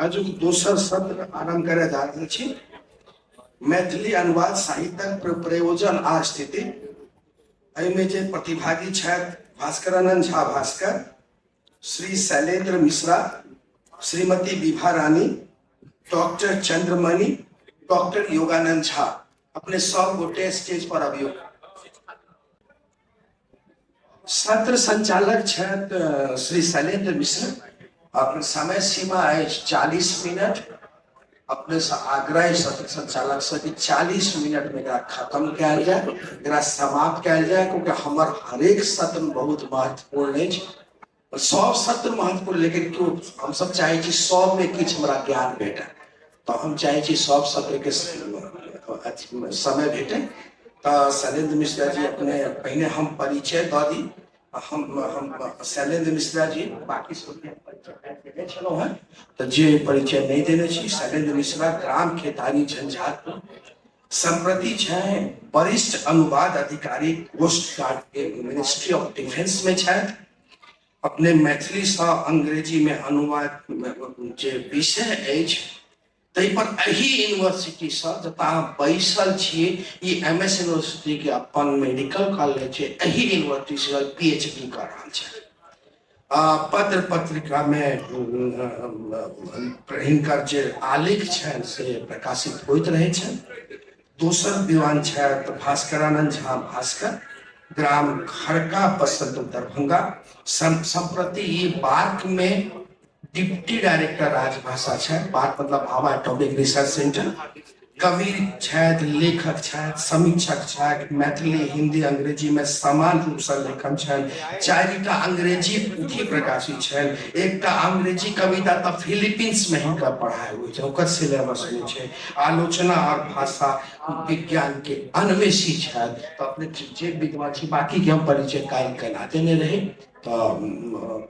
आजुक दोसर सत्र आरंभ करय जा रहल छी। मैथिली अनुवाद साहित्यक प्रयोजन आ स्थिति। एहिमे जे प्रतिभागी छथि भास्करानंद झा भास्कर, श्री शैलेंद्र मिश्रा, श्रीमती विभा रानी, डॉक्टर चंद्रमणि, डॉक्टर योगानंद झा। अपने सब गोटे स्टेज पर अबियो। सत्र संचालक छथि श्री शैलेंद्र मिश्र। अपने समय सीमा है 40 मिनट। अपने से आग्रह सत्र संचालक से 40 मिनट में खत्म किया जाए, समाप्त किया जाए, क्योंकि हमार हरेक सत्र बहुत महत्वपूर्ण है। सब सत्र महत्वपूर्ण, लेकिन क्यों हम सब चाहे छी सब में किछ हमरा ज्ञान भेटे, तो हम चाहे छी सब सत्र के समय भेटे। तो शैलेंद्र मिश्रा जी अपने पहले हम परिचय द दी। हम शैलेंद्र मिश्रा जी बाकी तो जे परिचय नहीं देने छी। शैलेंद्र मिश्रा ग्राम खेतारी झंझारपुर, संप्रति छे वरिष्ठ अनुवाद अधिकारी कोस्ट गार्ड के मिनिस्ट्री ऑफ डिफेंस में छे। अपने मैथिली से अंग्रेजी में अनुवाद जे विषय अछि तै पर एही यूनिवर्सिटी से जता बैसल छी, ई एमएस यूनिवर्सिटी के अपन मेडिकल कॉलेज है, एही यूनिवर्सिटी से पीएचडी कर रहा है। पत्र पत्रिका में हिनकर जे आलेख छन से प्रकाशित होइत रहे छन। दोसर विद्वान छथि भास्करानंद झा भास्कर, ग्राम खड़का बसंत दरभंगा। संप्रति ई बार्क में डिप्टी डायरेक्टर राजभाषा है। बार्क मतलब भाभा टॉपिक रिसर्च सेंटर। कवि छथि, लेखक छथि, समीक्षक छथि। मैथिली हिंदी अंग्रेजी में समान रूप से लेखन छन। 4टा अंग्रेजी पोथी प्रकाशित छन। एकटा अंग्रेजी कविता तो फिलीपींस में हिनका पढ़ाई हुई है, ओकर सिलेबस में छे। आलोचना और भाषा विज्ञान के अन्वेषी छथि। तो अपने जे विद्वान छी बाकी के हम परिचय कायल कला देने रहे। तो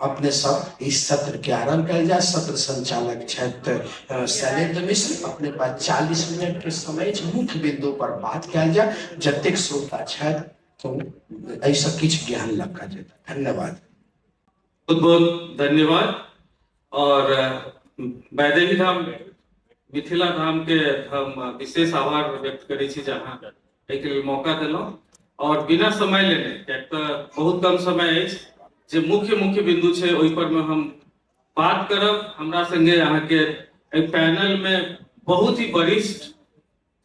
अपने सब इस सत्र के आरंभ कल जाए। सत्र संचालक छथि शैलेंद्र मिश्र। अपने पास 40 मिनट के समय मुख्य बिंदु पर बात कल जाए। जतेक श्रोता छथि तो ऐसा किछ ज्ञान लगा जाता। धन्यवाद। बहुत बहुत धन्यवाद। और वैदेही धाम मिथिला धाम के हम विशेष आभार व्यक्त करै छी जहाँ एक मौका दिलौं। और बिना समय लेने बहुत कम समय है जे मुख्य बिंदु छे ओहि पर में हम बात करब। हमरा संगे यहाँ के पैनल में बहुत ही वरिष्ठ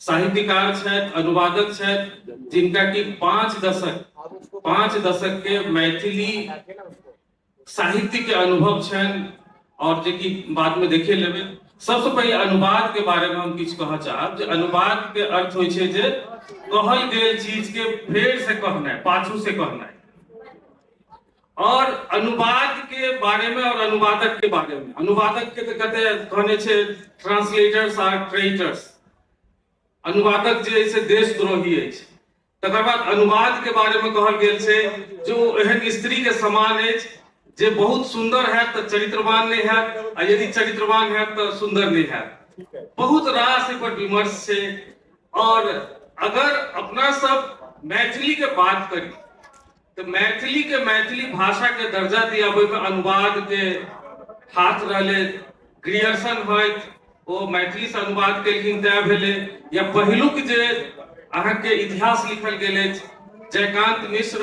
साहित्यकार छथि, अनुवादक छथि, जिनका की 5 दशक के मैथिली साहित्य के अनुभव छन। और जे कि बाद में देखे लेबे। सबसे पहले अनुवाद के बारे में हम किछ कह चाहब। जे अनुवाद के अर्थ होय छे जे कहल गेल चीज के फेर से कहना, पाछू से कहना। और अनुवाद के बारे में और अनुवादक के बारे में, अनुवादक के कहते कहने छे ट्रांसलेटर्स आर ट्रेटर्स। अनुवादक जे से देशद्रोही है। तकर बाद अनुवाद के बारे में कहल गेल छे जो एहन स्त्री के समान है जे बहुत सुंदर है तो चरित्रवान नहीं है, और यदि चरित्रवान है तो सुंदर नहीं है। बहुत रास पर विमर्श छे। और अगर अपना सब मैथिली के बात करी तो मैथिली के मैथिली भाषा के दर्जा दियाबे में अनुवाद के हाथ रहले। ग्रियर्सन होइत वो मैथिली से अनुवाद केलखिन तय भेले, या पहिलुक जे अहाँ के इतिहास लिखल गेले जयकांत मिश्र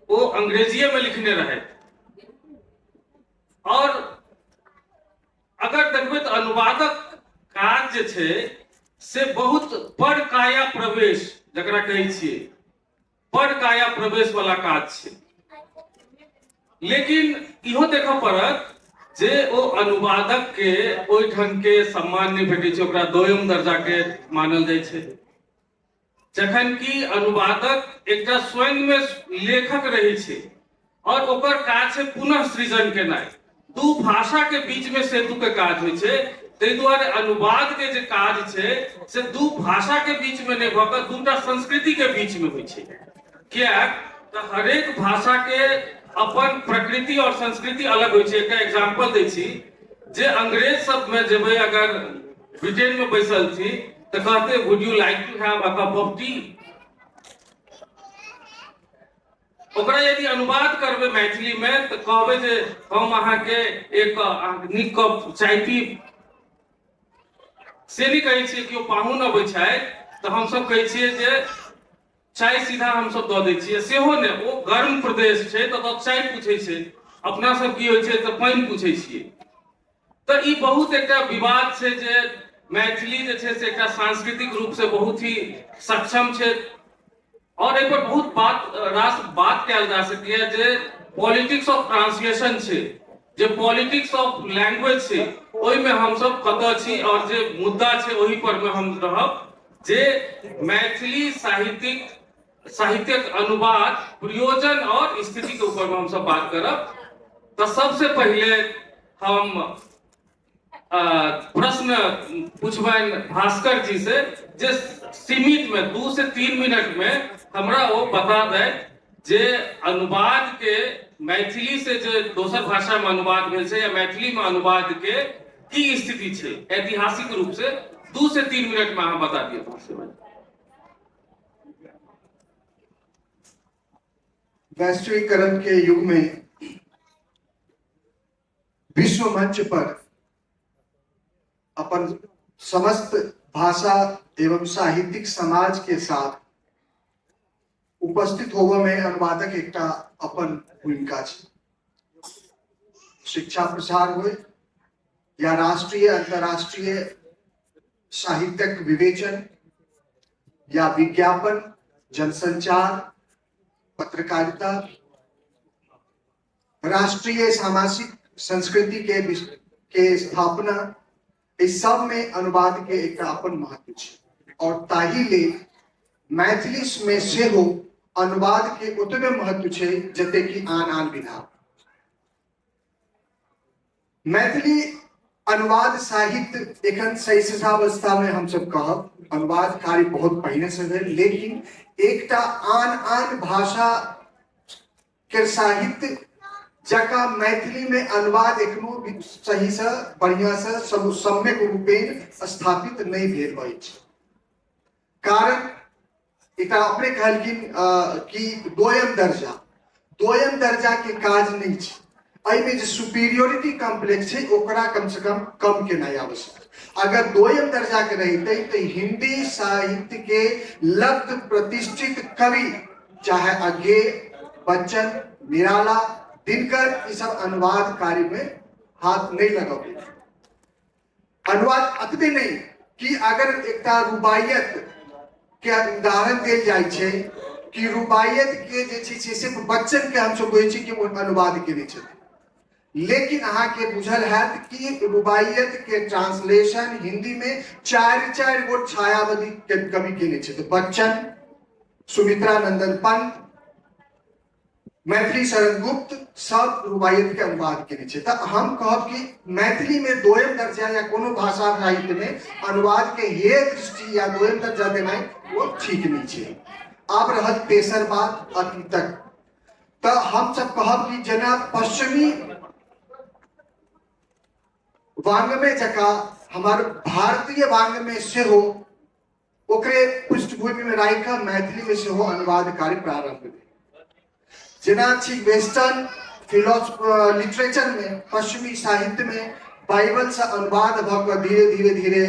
वो अंग्रेजीए में लिखने रहे। और अगर देखबे तो अनुवादक काज जे छे से बहुत पर काया प्रवेश जकरा कहै छियै, पर काया प्रवेश वाला काज छे। लेकिन इहो देखा पड़त जे ओ अनुवादक के ओइ ढंग के सम्मान नहीं भेटै छै, ओकरा दोयम दर्जा के मानल जाय छै। जखन कि अनुवादक एकटा स्वयं में लेखक रहे छै और ओकर काज छै पुनः सृजन केनाइ। दू भाषा के बीच में सेतु के काज होय छै। तै दुआरे अनुवाद के जे काज छै से दू भाषा के बीच में नहीं भऽ कऽ दूटा संस्कृति के बीच में होय छै। क्या तो हरेक भाषा के अपन प्रकृति और संस्कृति अलग होय छै। एक एग्जांपल दै छी जे अंग्रेज सब में जेबै, अगर ब्रिटेन में बैसल थी तो कहते would you like to have a cup of tea. ओकरा यदि अनुवाद करबे मैथिली में तो कहबे जे हम अहाँ के एक नीक कप चाय पीब। से नहीं कहै छियै कि ओ पाहुन अबै छै तऽ हमसब कहै छियै जे चाय सीधा हमसब दऽ दै छियै, सेहो ने। ओ गर्म प्रदेश छै तऽ चाय पूछै छै, अपना सब की होइ छै तऽ पानि पूछै छियै। तऽ ई बहुत एकटा विवाद छै जे मैथिली जे छै से एकटा सांस्कृतिक रूप से बहुत ही सक्षम छै, और एहि पर बहुत बात कयल जा सकैए जे पॉलिटिक्स ऑफ ट्रांसलेशन छै, जे पॉलिटिक्स ऑफ लैंग्वेज छै, ओहिमे हमसब कतऽ छी और जे मुद्दा छै ओहि पर में हम रहब, जे मैथिली साहित्यक अनुवाद, प्रयोजन और स्थिति के ऊपर में हमसब बात करब। तो सबसे पहले हम प्रश्न पूछबनि भास्कर जी से, जे सीमित में 2 से 3 मिनट में हमरा वो बता दे जे अनुवाद के मैथिली से जो दोसर भाषा में अनुवाद भेल छै या मैथिली में अनुवाद के की स्थिति छै ऐतिहासिक रूप से, 2 से 3 मिनट में अहाँ बता दिए भास्कर। वैश्वीकरण के युग में विश्व मंच पर अपन समस्त भाषा एवं साहित्यिक समाज के साथ उपस्थित होबे में अनुवादक एकटा अपन भूमिका छै। शिक्षा प्रसार हो या राष्ट्रीय अंतर्राष्ट्रीय साहित्यक विवेचन या विज्ञापन, जनसंचार, पत्रकारिता, राष्ट्रीय सामाजिक संस्कृति के स्थापना, इस सब में अनुवाद के एक अपन महत्व है। और ताही ले मैथिली में से हो अनुवाद के उतने महत्व है जते कि आन विधा। मैथिली अनुवाद साहित्य एखन शैशवावस्था में हम सब कहब, अनुवाद कार्य बहुत पहले से है, लेकिन एकटा आन भाषा के साहित्य जका मैथिली में अनुवाद एखनो सही से बढ़िया से सम्यक रूपेण स्थापित नहीं भेल अछि। कारण एकटा अपने कहलखिन कि दोयम दर्जा के काज नहीं छै, एहिमे जे सुपीरियोरिटी कॉम्प्लेक्स है ओकरा कम से कम के नहीं आवश्यक। अगर दोयम दर्जा के रहते तो हिंदी साहित्य के लब्ध प्रतिष्ठित कवि चाहे अज्ञे, बच्चन, निराला, दिनकर, ये सब अनुवाद कार्य में हाथ नहीं लगाओगे। अनुवाद अतबे नहीं कि अगर एकटा रुबायत के उदाहरण देल जाय छै कि रुबायत के जे छै सिर्फ बच्चन के हम सब कहै छी कि अनुवाद केने छथिन, लेकिन अहाँ के बुझल हैत कि रुबायत के ट्रांसलेशन हिंदी में 4 गो छायावादी कवि केने छथिन। बच्चन, सुमित्रा नंदन पंत, मैथिली शरण गुप्त, सब रुबायत के अनुवाद केने छै। तो हम कहब कि मैथिली में दोयम दर्जा या कोनो भाषा साहित्य में अनुवाद के हे दृष्टि या दोयम दर्जा देना वो ठीक नहीं छै। आब रहल तेसर बात अतीतक, तो हम सब कहब कि जना पश्चिमी वांग्मय जका हमार भारतीय वांग्मय से हो ओकरे पृष्ठभूमि में राखि मैथिली में से हो अनुवाद कार्य प्रारंभ भेल। जना छी वेस्टर्न लिटरेचर में, पश्चिमी साहित्य में बाइबल से अनुवाद भऽ धीरे धीरे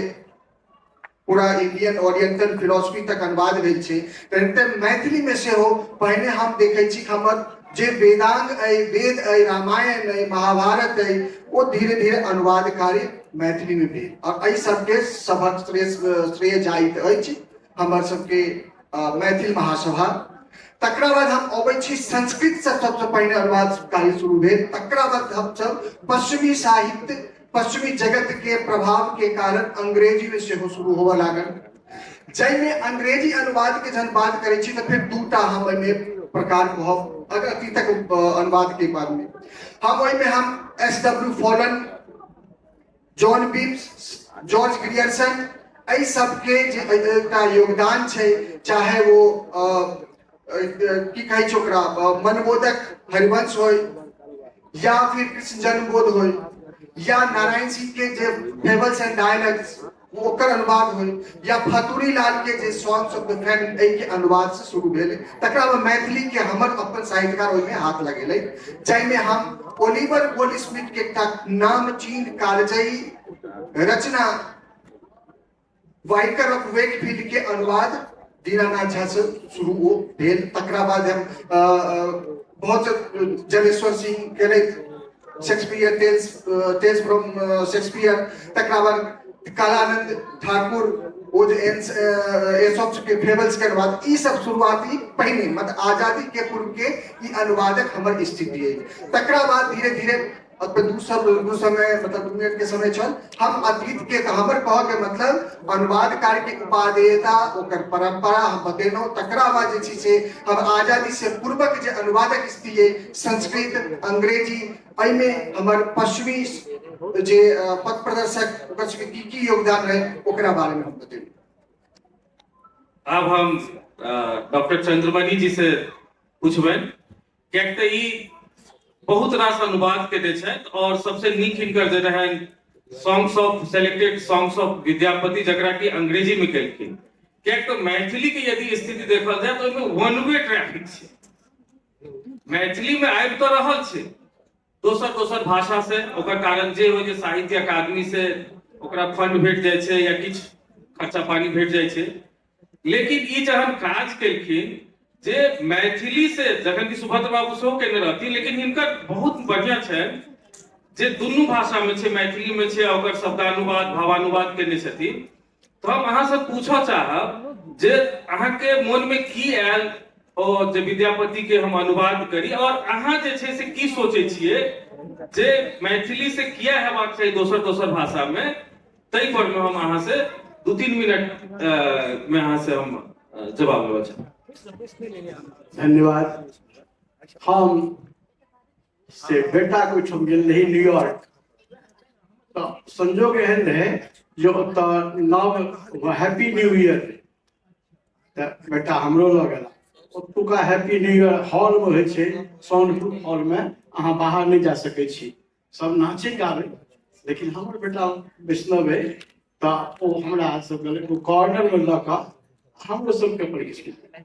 पूरा इंडियन ओरिएंटल फिलोसफी तक अनुवाद भेल छै। तेनाहिते मैथिली में से हो पहिने हम देखै छी हमर जे वेदांग वेद रामायण महाभारत वो धीरे धीरे अनुवाद कार्य मैथिली में भेल। और एहि सबके सबक श्रेय जाइत अछि हमर सबके मैथिल महासभा। तकरा बाद हम अबै छी संस्कृत से सबसे पहले अनुवाद कार्य शुरू भेल। तकरा बाद हम सब पश्चिमी साहित्य, पश्चिमी जगत के प्रभाव के कारण अंग्रेजी में से शुरू होबे लागल। जैमे अंग्रेजी अनुवाद के जन बात करै छी तो फिर दूटा हम प्रकार कहब। अगर अतीतक अनुवाद के बाद में हम S.W. Fallen, John beeps, George Grierson, एहि सबके एकटा योगदान छै, चाहे वो की कहै छै ओकरा मनबोधक हरिवंश हो या फिर कृष्ण जन्मबोध हो या नारायण सिंह के जे फेबल्स एंड डायलॉग्स ओकर अनुवाद हो या फतुरी लाल के जे सॉन्ग्स ऑफ द फ्रेंड के अनुवाद से शुरू भेल। तकरा बाद मैथिली के हमर अपन साहित्यकार ओहिमे हाथ लगेले, जाहिमे हम ओलिवर गोल्डस्मिथ के एकटा नामचीन कालजयी रचना वाइकर ऑफ वेकफील्ड के अनुवाद दीनानाथ झा से शुरू हो भेल। तकरा बाद हम बहुत जलेश्वर सिंह के शेक्सपियर टेल्स फ्रॉम शेक्सपियर, तकरा बाद कालानंद ठाकुर वो जो एसोप्स के फेबल्स के अनुवाद, ई सब शुरुआती पहले मतलब आजादी के पूर्व के ई अनुवादक हमर स्थिति है। तकरा बाद धीरे धीरे दू समय मतलब 2 मिनट के समय छल हम अतीत के हमर कह के मतलब अनुवादकार के उपादेयता ओकर परंपरा हम बतेनो। तकरा बाद जे छी से हम आजादी से पूर्वक जे अनुवादक स्थिति है संस्कृत अंग्रेजी एमे हमर पश्चिमी जे पथ प्रदर्शक ओकर सबके की योगदान रहे ओकरा बारे में हम बतेनो। अब हम डॉक्टर चंद्रमणि जी से पूछबे कियाक त ई बहुत रास अनुवाद के दे छै और सबसे नीक हिनकर जे रहे songs of selected songs of Vidyapati जकरा कि अंग्रेजी में केलखिन। कियाक त मैथिली के यदि स्थिति देखल जाए तो ओमे वन वे ट्रैफिक छै, मैथिली में आबि तो रहल छै दोसर भाषा से, ओकर कारण जे हो जे साहित्य अकादमी से ओकरा फंड भेट जाय छै या किछ खर्चा पानी भेट जाय छै, लेकिन ई जहन काज केलखिन जे मैथिली से जखन कि सुभद्र बाबू सेहो केने रहथिन, लेकिन हिनकर बहुत बढ़िया छै जे दुनू भाषा में छै, मैथिली में छै, ओकर शब्दानुवाद भावानुवाद केने छथिन। तो हम अहाँ से पूछऽ चाहब जे अहाँ के मन में की आयल और जे विद्यापति के हम अनुवाद करी, और अहाँ जे छै से की सोचे छियै जे मैथिली से किया हेबाक चाही दोसर भाषा में, तै पर में हम अहाँ से 2-3 मिनट में अहाँ से हम जवाब लेबऽ चाहब। धन्यवाद। हम से बेटा को छम गेल रही न्यूयॉर्क, तो संजोग एहन रहे जो नाम हैप्पी न्यू ईयर, तो बेटा हमरो लग गेला। ओतुका हैप्पी न्यू ईयर हॉल में होइ छै, साउंड प्रूफ हॉल में, अहाँ बाहर नहीं जा सकै छी, सब नाचे गावे, लेकिन हमर बेटा वैष्णव है तो ओ हमरा सब गेलै कॉर्नर में लऽ कऽ हमरो सबके परीक्ष केलकै।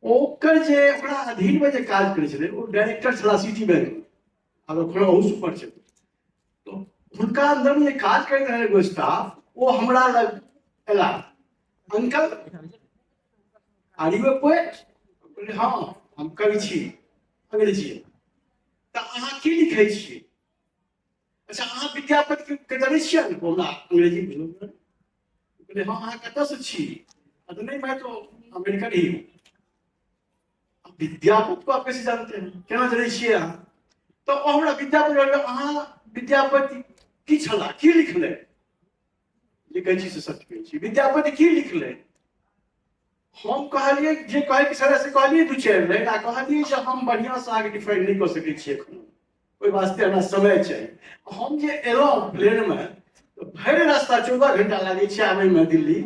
ओकर जे ओकरा अधीन में जे काज करै छलै ओ डायरेक्टर छला सिटी बैंक, आब ओकरा ओहू सुपर छै, तो हुनका अंदर में काज करैत रहै एगो स्टाफ, ओ हमरा लग एला, uncle are you a poet? बोले हाँ हम कवि छी अंग्रेजी। तो अहाँ की लिखै छियै? अच्छा अहाँ विद्यापति के जानै छियै? हमरा अंग्रेजी बुझल। बोले हाँ अहाँ कतऽ से छी? तो नहीं मैं तो अमेरिकन ही हूँ। विद्यापति को आप कैसे जानते हैं, केना जानै छियै अहाँ? तो हमरा विद्यापति अहाँ विद्यापति की छला, की लिखले? लिखै छी से सच कहै छी, विद्यापति की लिखले? हम कहलिए जे कहे के सर से कहलिए 2-4 लाइन, आ कहलिए जे हम बढ़िया से आगे डिफाइन नहीं कर सकै छी एखन, ओइ वास्ते हमरा समय चाहिए। हम जे एलहुँ प्लेन में तो भरि रास्ता 14 घंटा लागे छै आबै में दिल्ली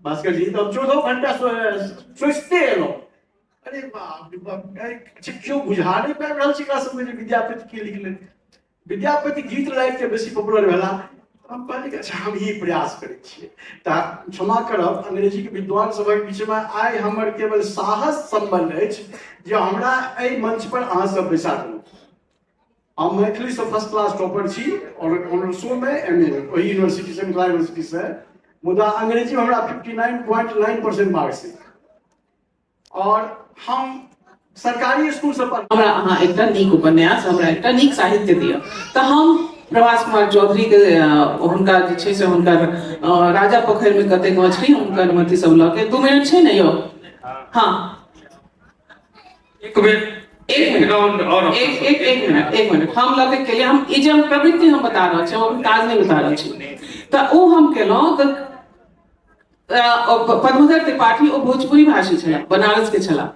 भास्कर जी, तो 14 घंटा सोचते एलहुँ। अरे बाप रे बाप, अच्छा क्यों बुझा नहीं पाबि रहल छी एकरा सबके जे विद्यापति की लिखले? विद्यापति गीत लाइफ के बेसी पॉपुलर भेला, हम कहलिए कि अच्छा हम ही प्रयास करै छियै। तऽ क्षमा करब अंग्रेजी के विद्वान सभक बीच में आइ हमर केवल साहस संबंध अछि जे हमरा एहि मंच पर अहाँ सब बैसा देलहुँ। हम मैथिली से फर्स्ट क्लास टॉपर छी और ऑनर्सो में एमए में वही यूनिवर्सिटी से, मिथिला यूनिवर्सिटी से, मुदा अंग्रेजी में हमरा 59.9% मार्क्स है। और हम सरकारी स्कूल से पढ़ हमरा अहाँ एकटा नीक उपन्यास, हमरा एकटा नीक साहित्य दिअ। तऽ हम प्रभास कुमार चौधरी के हुनका जे छै से हुनकर राजा पोखरि में कतेक मछली हुनकर मथी सब लऽ के 2 मिनट छै ने यौ? हाँ एक मिनट हम लऽ के लिए हम ई जे हम प्रवृत्ति हम बता रहल छी, हम काज नहीं बता रहल छी। तऽ ओ हम केलहुँ तऽ पद्मधर त्रिपाठी ओ भोजपुरी भाषी छला, बनारस के छला।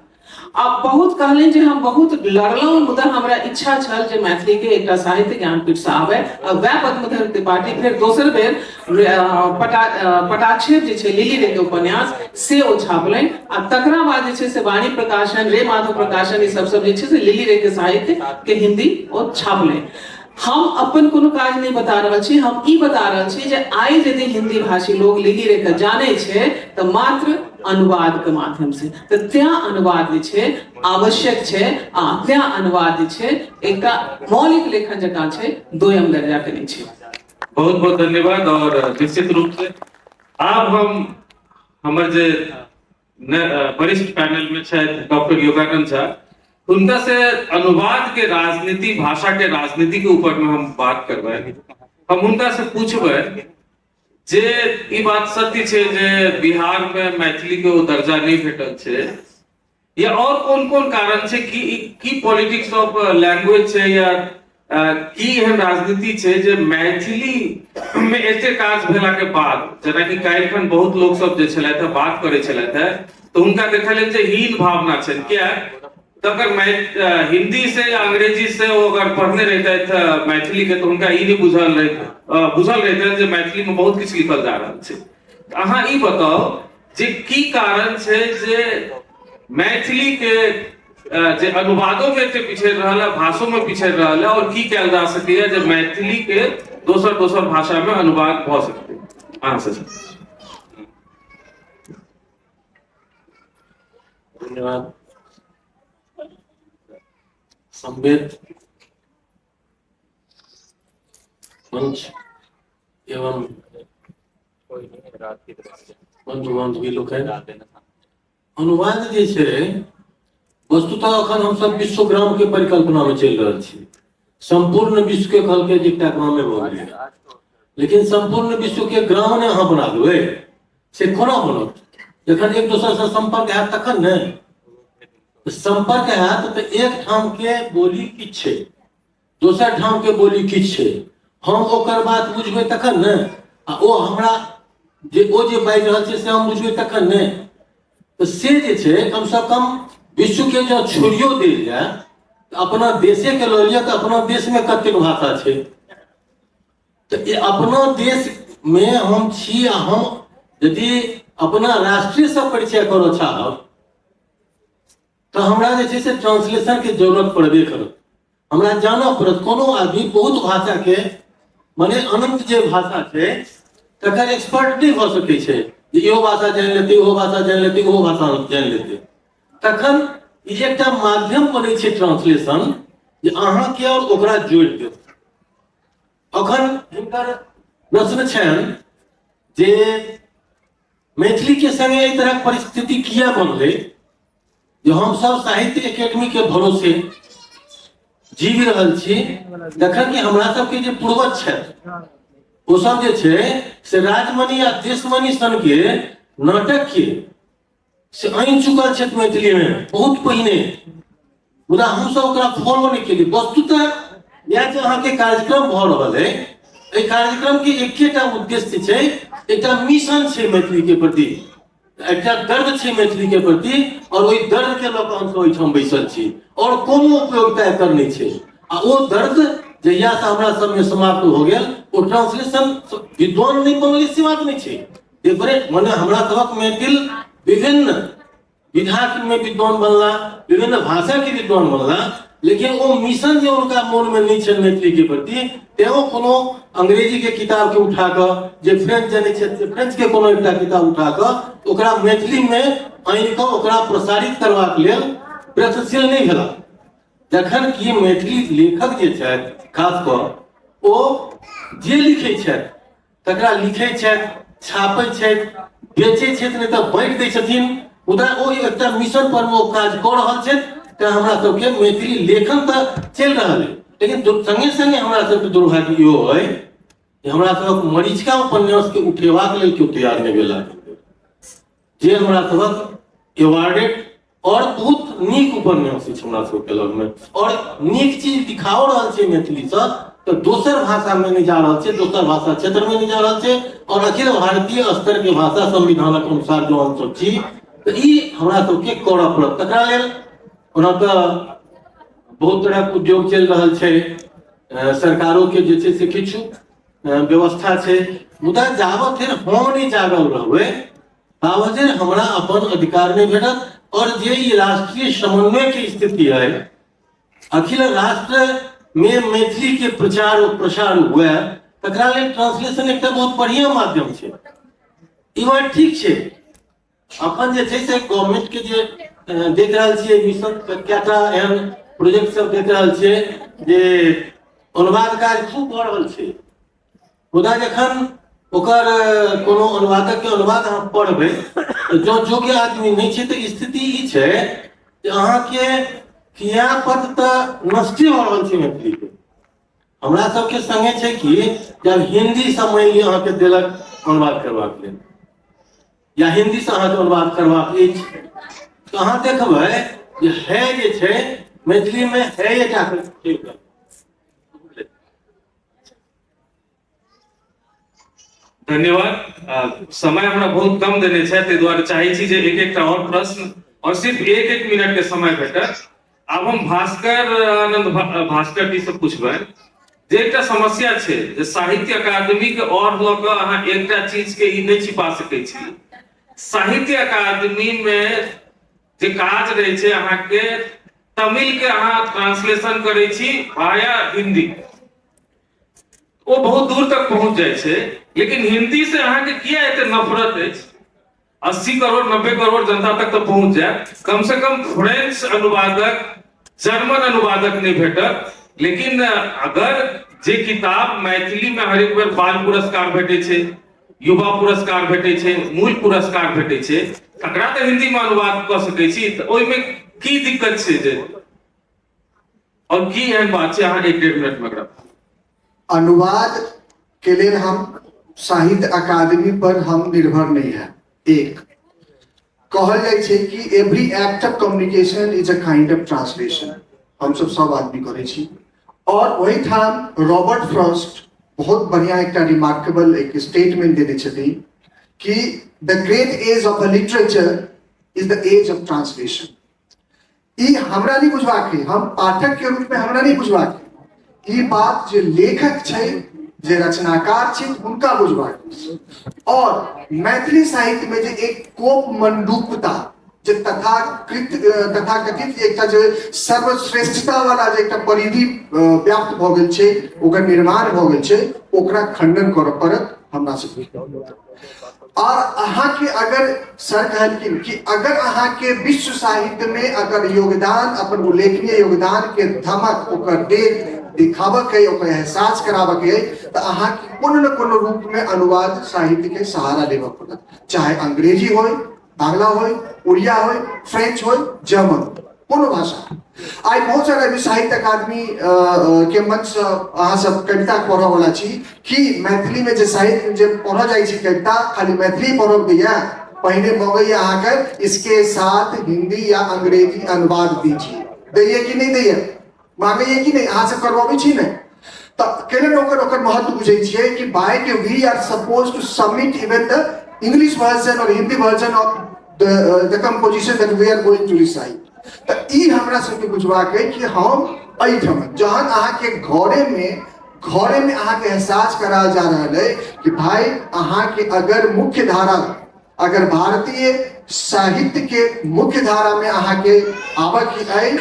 अब बहुत कहलें जे हम बहुत लड़लहुँ, मुदा हमरा इच्छा छल जे मैथिली के एकटा साहित्य ज्ञानपीठ से आवे। वह पद्मधर त्रिपाठी फिर दोसर बेर पटाक्षेप जे छै लिली रे के उपन्यास से ओ छापलनि, आ तकरा बाद जे छै से वाणी प्रकाशन, रे माधव प्रकाशन, ई सब जे छै से लिली रे के साहित्य के हिंदी ओ छापलनि। हम अपन कोनो काज नहीं बता रहल छी, हम ई बता रहल छी जे आइ यदि हिंदी भाषी लोग लिली रे के जाने छै तऽ मात्र अनुवाद के माध्यम से। तऽ त्या अनुवाद जे छै आवश्यक छै, आ त्या अनुवाद जे छै एकटा मौलिक लेखन जकाँ छै, दोयम दर्जा के नहीं छै। बहुत बहुत धन्यवाद। और निश्चित रूप से अब हम हमारे जे वरिष्ठ पैनल में डॉक्टर योगानंद झा, उनका से अनुवाद के राजनीति, भाषा के राजनीति के ऊपर में हम बात करबे। हम उनका से पूछबे जे ई बात सत्य छे जे बिहार में मैथिली के वो दर्जा नहीं भेटल छे, या और कौन कौन कारण छे की पॉलिटिक्स ऑफ लैंग्वेज छे या की एहन राजनीति छे जे मैथिली में एते काज भेला के बाद, जेना कि काल्हिखन बहुत लोग सब जे छलैथ बात करे छलैथ तो उनका देखल जे हीन भावना छे। क्या तो अगर मैं हिंदी से या अंग्रेजी से वो अगर पढ़ने रहते थे मैथिली के, तो उनका ई नहीं बुझल रहते जे मैथिली में बहुत कुछ लिखल जा रहा छे। अहाँ ई बताओ जे की कारण छे जे मैथिली के जे अनुवादों में पीछे रहला, भाषाओं में पीछे रहला, और की कल जा सके जे मैथिली के दोसर भाषा में अनुवाद भ सकते। हाँ सर। धन्यवाद। संवेद मंच एवं बंधु लोग हैं, अनुवाद जे छै वस्तुतः अखन हम सब विश्वग्राम के परिकल्पना में चल रहा छी। संपूर्ण विश्व के कहल के एकटा ग्राम में भ गेलै, लेकिन संपूर्ण विश्व के ग्राम ने अहाँ बना देबै से कोना बनत? जखन एक दोसर से संपर्क हैत तखन ने। संपर्क हैत तो एक ठाम के बोली किछ छै, दोसर ठाम के बोली किछ छै, हम ओकर बात बुझबै तखन ने, आ ओ हमरा जे बाजि रहल छै से हम बुझबै तखन ने। तो से जे छै कम से कम विश्व के जो छोड़ियो देल जाए तो अपना देशे के लऽ लिअ, तो अपना देश में कतेक भाषा छै। तो अपना देश में हम छी, हम यदि अपना राष्ट्रीय से परिचय करऽ चाहब तो हमरा जे छै से ट्रांसलेशन के जरूरत पड़बे करत। हमरा जानऽ पड़त। कोनो आदमी बहुत भाषा के माने अनंत जे भाषा छै तकर एक्सपर्ट नहीं भ सकै छै जे इहो भाषा जान लेतै, ओहो भाषा जान लेतै, ओहो भाषा जान लेतै। तखन ई एकटा माध्यम बनै छै ट्रांसलेशन, जे अहाँ के और ओकरा जोड़ देत। अखन हिनकर प्रश्न छनि जे मैथिली के संगे एहि तरह परिस्थिति किया बनलै जे हम सब साहित्य एकेडमी के भरोसे जीव रहल छी, जखन कि हमरा सबके जे पूर्वज छथि ओ सब जे छै से राजमणि आ देशमणि सन के नाटक के से आनि चुकल छथि मैथिली में बहुत पहिने, मुदा हम सब ओकरा फॉलो नहीं केलियै। वस्तुतः यह जे अहाँ के कार्यक्रम भ रहल है, एहि कार्यक्रम के एकेटा उद्देश्य छै, एकटा मिशन छै मैथिली के प्रति, एकटा दर्द छै मैथिली के प्रति, और ओहि दर्द के लऽ कऽ हम सब ओहिठाम बैसल छी, और कोनो उपयोगिता एकर नहीं छै। आ ओ दर्द जहिया से हमरा सब में समाप्त हो गेल, ओ ट्रांसलेशन विद्वान नहीं बनल से बात नहीं छै। डिफरेंट माने हमरा सबक मैथिल विभिन्न विधा में विद्वान बनला, विभिन्न भाषा के विद्वान बनला, लेकिन वो मिशन जो उनका मन में नहीं छै मैथिली के प्रति, तेओ कोनो अंग्रेजी के किताब के उठा कर, जे फ्रेंच जाने छै फ्रेंच के कोनो एकटा किताब उठा कर ओकरा मैथिली में आनि कऽ ओकरा प्रसारित करबाक लेल प्रयत्नशील नहीं भेला। जखन कि मैथिली लेखक जे छथि खास कऽ ओ जे लिखै छथि तकरा लिखै छथि, छापै छथि, बेचै छथि, नहीं तऽ बांटि दै छथिन, मुदा ओ एकटा मिशन पर वो काज कऽ रहल छथि। तऽ हमरा सबके मैथिली लेखन तऽ चलि रहल है, लेकिन संगे संगे हमरा सबके दुर्भाग्य इहो है जे हमरा सबक मरीचिका उपन्यास के उठेबाक लेल केओ तैयार नहीं भेला, जे हमरा सबक अवार्डेड और बहुत नीक उपन्यास अछि हमरा सबके लग में, और नीक चीज दिखाओ रहल छै मैथिली से, तो दोसर भाषा में नहीं जा रहल छै, दोसर भाषा क्षेत्र में नहीं जा रहल छै, और अखिल भारतीय स्तर के भाषा संविधानक अनुसार जो हम सब छी तो ई हमरा सबके करऽ पड़त। तकरा लेल ओना तऽ बहुत तरह के उद्योग चल रहल छै, सरकारों के जे छै से किछु व्यवस्था छै, मुदा जाबत धरि हम नहीं जागल रहबै ताबत धरि हमरा अपन अधिकार नहीं भेटत। और जे ई राष्ट्रीय समन्वय की स्थिति है, अखिल राष्ट्र में मैथिली के प्रचार और प्रसार हुए, तकरा लेल ट्रांसलेशन एकटा बहुत बढ़िया माध्यम छै। ई बात ठीक छै। अखन जे छै से गवर्नमेंट के जे देख रहल छियै मिशन कएटा एहन प्रोजेक्ट सब देख रहल छियै जे अनुवाद कार्य खूब भऽ रहल छै, मुदा जखन ओकर कोनो अनुवादक के अनुवाद अहाँ पढ़बै तऽ जो योग्य आदमी नहीं छै तऽ स्थिति ई छै जे अहाँके क्रियापद तऽ नष्टे भऽ रहल छै मैथिली के। हमरा सबके संगे छै कि जब हिंदी से मानि लिअ अहाँके देलक अनुवाद करबाक लेल या हिंदी से अहाँके अनुवाद करबाक अछि तऽ अहाँ देखबै जे है जे छै मैथिली में है ये जाकर धन्यवाद। समय हमरा बहुत कम देने छै, ताहि दुआरे चाहै छी जे एक एकटा और प्रश्न और सिर्फ एक मिनट के समय भेटत। आब हम भास्कर जी से पूछबनि जे एकटा समस्या छै जे साहित्य अकादमी के और लऽ कऽ अहाँ एकटा चीज के ई नहीं छिपा सकै छी। साहित्य अकादमी में जे काज रहै छै अहाँके तमिल के अहाँ ट्रांसलेशन करै छी वाया हिंदी, वो बहुत दूर तक पहुंच जाए छै, लेकिन हिंदी से अहाँके किया एते नफरत अछि? 80 करोड़ 90 करोड़ जनता तक तो पहुंच जाए, कम से कम फ्रेंच अनुवादक जर्मन अनुवादक नहीं भेटत। लेकिन अगर जे किताब मैथिली में हर एक बेर बाल पुरस्कार भेटै छै, युवा पुरस्कार भेटै छै, मूल पुरस्कार भेटै छै, तकरा तऽ हिंदी में अनुवाद कऽ सकै छी, तऽ ओहिमे की दिक्कत छै जे और की एहन बात छै? अहाँ 1-1.5 मिनट में अगर अनुवाद के लिए हम साहित्य अकादमी पर हम निर्भर नहीं है। एक कहल जाए छै कि every act of communication is a kind of translation, हम सब आदमी करे छी। और वही ठाम रॉबर्ट फ्रॉस्ट बहुत बढ़िया एक रिमार्केबल एक स्टेटमेंट देने छथिन कि the great age of a literature is the age of translation. ई हमरा नहीं बुझबाक है, हम पाठक के रूप में हमरा नहीं बुझबाक है, ई बात जे लेखक छै जे रचनाकार छै उनका बुझबाक। और मैथिली साहित्य में जे एक कोप मंडूकता जे तथाकथित एकटा जे सर्वश्रेष्ठता वाला जे एकटा परिधि व्याप्त भ गेल छै, ओकर निर्माण भ गेल छै, ओकरा खंडन करऽ पड़त हमरा सबके। और अहाँ के अगर सर कहलखिन कि अगर अहाँ के विश्व साहित्य में अगर योगदान अपन उल्लेखनीय योगदान के धमक ओकर देख दिखाबक है, ओकर एहसास कराबक है, तो अहाँ के कोनो न कोनो रूप में अनुवाद साहित्य के सहारा लेबऽ पड़त, चाहे अंग्रेजी हो, बांग्ला हो, उड़िया हो, फ्रेंच हो, जर्मन, कोनो भाषा। आई बहुत सारा साहित्य अकादमी के मंच से अहाँ सब कविता पढ़ऽ वाला छी कि मैथिली में जे साहित्य जे पढ़ऽ जाइ छी कविता खाली मैथिली पढ़ऽ गया, पहिने मगैया अहाँ के इसके साथ हिंदी या अंग्रेजी अनुवाद दीजिए, दैये कि नहीं दैये, मांगैये कि नहीं, अहाँ सब करवाबै छी नहीं। तो केना ओकर महत्व बुझै छियै कि बाय के we are suppose to submit even the English version और Hindi version of the composition that we are going to recite. तो ई हमरा सबके बुझबाक है कि हम एहिठाम जहन अहाँ के घरे में अहाँ के एहसास कराल जा रहल है कि भाई अहाँ के अगर मुख्य धारा, अगर भारतीय साहित्य के मुख्य धारा में अहाँ के आबऽ की है,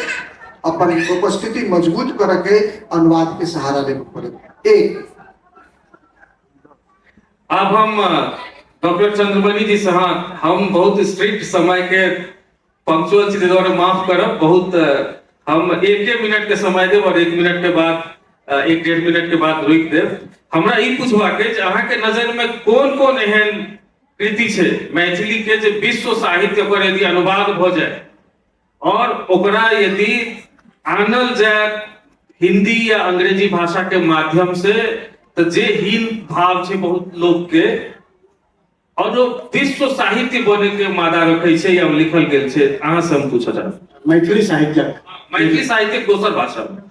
अपन उपस्थिति मजबूत करके अनुवाद के सहारा लेना पड़ेगा। एक अब हम डॉक्टर चंद्रमणि जी से हम बहुत स्ट्रिक्ट समय के पंक्चुअल छी, द्वारा माफ करब, बहुत हम 1 मिनट के समय देव और 1 मिनट के बाद 1-1.5 मिनट के बाद रोक देव। हमरा ई पूछबाक है अहाँ के नजर में कोन कोन एहन कृति छै मैथिली के जे विश्व साहित्य पर यदि अनुवाद भ जाए और ओकरा यदि आनल जाए हिंदी या अंग्रेजी भाषा के माध्यम से, तो जे हीन भाव छै बहुत लोग के और जो विश्व साहित्य बने के मादा रखे छै या लिखल गेल छै, अहाँ से हम पूछऽ चाहब मैथिली साहित्य दोसर भाषा में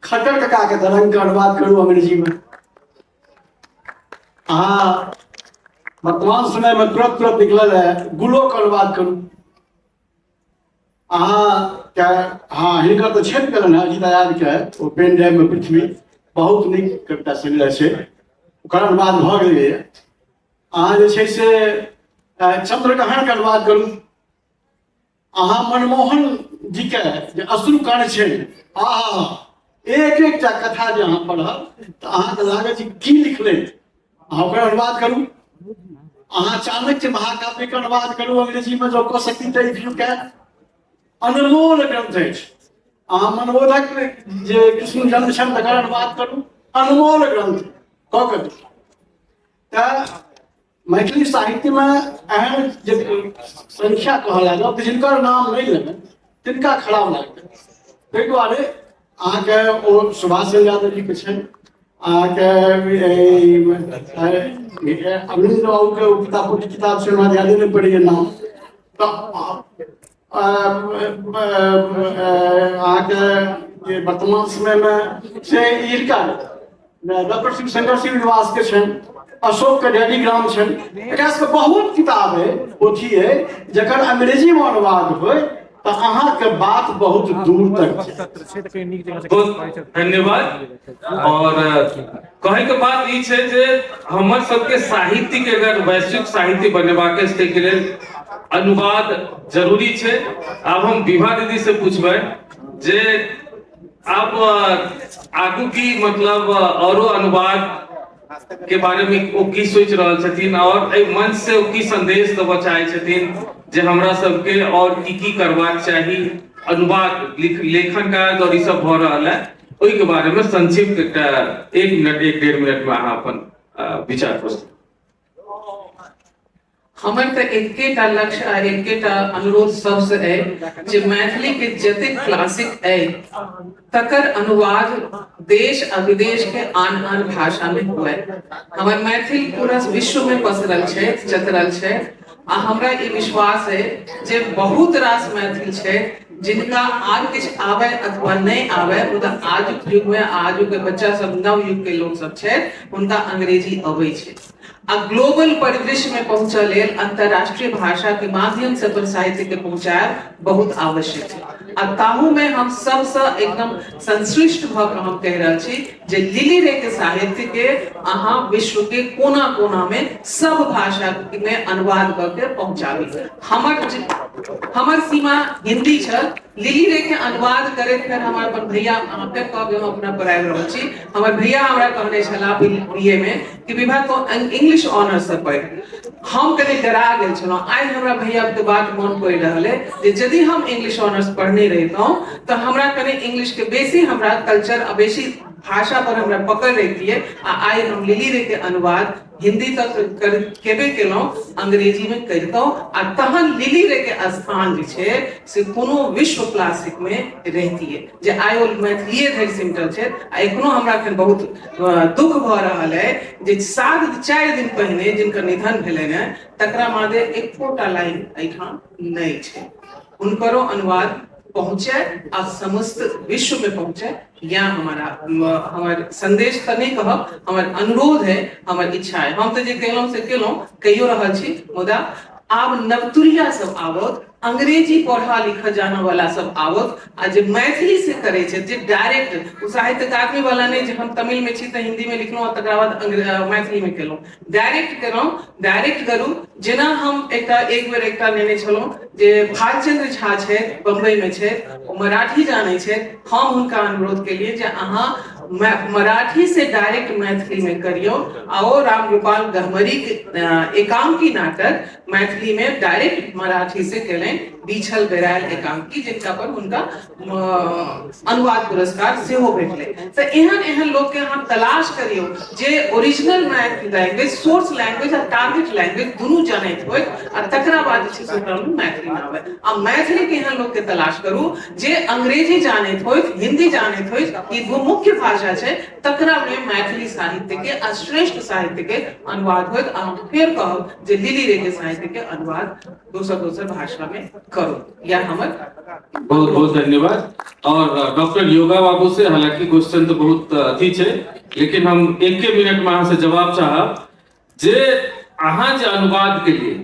खट्टर कका के तरंग के अनुवाद करू अंग्रेजी में। अहाँ वर्तमान समय में तुरंत निकलल है गुलो के अनुवाद करू। अहाँ क्या हाँ हिनकर तो छेप गेलन है अजीत आजाद के वो पेन ड्राइव में पृथ्वी बहुत नीक कविता संग्रह छै, ओकर अनुवाद भ गेलै। अहाँ जे छै से चंद्रग्रहण के अनुवाद करू। अहाँ मनमोहन जी के जे अश्रुकण छै, एक टा कथा जे अहाँ पढ़ब तऽ अहाँके लागत की लिखलै, अहाँ ओकर अनुवाद करू। अहाँ चाणक्य महाकाव्य के अनुवाद करू अंग्रेजी में जो कऽ सकती तऽ इफ यू कैन, अनमोल ग्रंथ अछि। अहाँ मनमोहक जे कृष्ण जन्म छल तकर अनुवाद करू, अनमोल ग्रंथ कऽ कऽ मैथिली साहित्य में एहन जे संख्या कहल लागल तऽ जिनकर नाम नहीं लेबै तिनका खराब लागतै। ताहि दुआरे अहाँके ओ सुभाष चंद्र यादव जी के छनि, अहाँके अरविंद बाबू के विद्यापति किताब से हमरा ध्यान नहीं पड़ैया नाम, तऽ अहाँके वर्तमान समय में से इनका डॉक्टर शिव शंकर श्रीनिवास के छनि, अशोक के डैडीग्राम छनि, एकरा सबके बहुत किताब है, पोथी है जकर अंग्रेजी में अनुवाद होय तो अहाँके बात बहुत दूर तक छै। बहुत धन्यवाद। और कहे के बात ई छै जे हमर सबके साहित्य के अगर वैश्विक साहित्य बनेबाक छै के लेल अनुवाद जरूरी छै। अब हम विभा दीदी से पूछबै जे अब आगू की मतलब औरो अनुवाद के बारे में वो की सोच रहल छथिन और एहि मंच से वो की संदेश देबऽ चाहै छथिन जे हमरा सबके और की करबाक चाही अनुवाद लेखन कार्य और ई सब भ रहल है, ओहि के बारे में संक्षिप्त एकटा 1 मिनट 1.5 मिनट में अहाँ अपन विचार प्रस्तुत। हमर तऽ एकेटा लक्ष्य आ एकेटा अनुरोध सबसे है जे मैथिली के जतेक क्लासिक है तकर अनुवाद देश आ विदेश के आन आन भाषा में हुए। हमर मैथिल पूरा विश्व में पसरल छै, चतरल छै, आ हमरा ई विश्वास है जे बहुत रास मैथिल छै जिनका आज किछ आवे अथवा नहीं आवे, मुदा आजुक युग में आजुक के बच्चा सब नव युग के लोग सब छै उनका अंग्रेजी अबै छै। आ ग्लोबल परिदृश्य में पहुंचल लेल अंतरराष्ट्रीय भाषा के माध्यम से अपन साहित्य के पहुंचाएब बहुत आवश्यक है। आ ताहू में हम सबसे एकदम संश्लिष्ट भ के हम कह रहल छी जे लिली रे के साहित्य के अहाँ विश्व के कोना कोना में सब भाषा में अनुवाद क के पहुंचाबी। हमर सीमा हिंदी छ, लिली रे के अनुवाद करे फिर हमार अपन भैया अहाँ पे कहबे हम अपना पढ़ाई रहल छी, हमर भैया हमरा कहने छला बीए में कि विभा तो इंग्लिश ऑनर्स से पढ़। हम कने डरा गेल छलौ, आइ हमरा भैया के बात मन पड़ रहल है जे यदि हम इंग्लिश ऑनर्स पढ़ने रहितौ तो हमरा कने इंग्लिश के बेसी हमरा कल्चर आ बेसी भाषा पर हमरा पकड़ रहती है। आई हम लिली रे के अनुवाद हिंदी तक केबे केलौ, अंग्रेजी में करितौ आ तहन लिली रे के स्थान जे छै से कोनो विश्व क्लासिक में रहती है जे आइ ओ मैथिलीए धरि सिमटल छै। आ एखनो हमरा अखन बहुत दुख भ रहल है जे 4 दिन पहिने जिनकर निधन भेलनि है तकरा मादे एकोटा लाइन एठाम नहीं छै। उनकरो अनुवाद पहुंचे आ समस्त विश्व में पहुंचे, या हमार संदेश तो नहीं कहब, हमार अनुरोध है, हमार इच्छा है। हम तो जे कहलौं से कहलौं, कहियो रहल छी, मुदा आब नवतुरिया सब आवत, अंग्रेजी पढ़ा लिखा जाने वाला सब आवत आ जे मैथिली से करे छै जे डायरेक्ट साहित्य अकादमी वाला नहीं जे हम तमिल में छी त हिंदी में लिखलौं आ तकरा बाद मैथिली में केलौं, डायरेक्ट केलौं, डायरेक्ट करू। जेना हम एक बेर एकटा लेने छलौं जे भालचंद्र झा छै, बम्बई में छै, ओ मराठी जाने छै, हम हुनका अनुरोध केलिए जे अहाँ मराठी से डायरेक्ट मैथिली में करियो और राम गोपाल गहमरी के एकांकी नाटक मैथिली में डायरेक्ट मराठी से केलें, बीछल बेरायल एकांकी, जिनका पर उनका अनुवाद पुरस्कार से हो भेटले। तो एहन लोग के हम तलाश करियो जे ओरिजिनल लैंग्वेज, सोर्स लैंग्वेज और टारगेट लैंग्वेज दुनू जानैत होय आ तकरा बाद जे छै ओकरा में मैथिली में आवे। आ मैथिली के एहन लोग के तलाश करू जे अंग्रेजी जानैत होय, हिंदी जानैत होय, ई दो मुख्य भाषा छै, तकरा में मैथिली साहित्य के श्रेष्ठ साहित्य के अनुवाद होय। आ हम फिर कहब जे लिली रे के साहित्य के अनुवाद दोसर भाषा में करो। या हमर बहुत बहुत धन्यवाद। और डॉक्टर योगा बाबू से हालांकि क्वेश्चन तो बहुत अथी छै, लेकिन हम 1 मिनट में अहाँ से जवाब चाहब जे अहाँ जे अनुवाद के लिए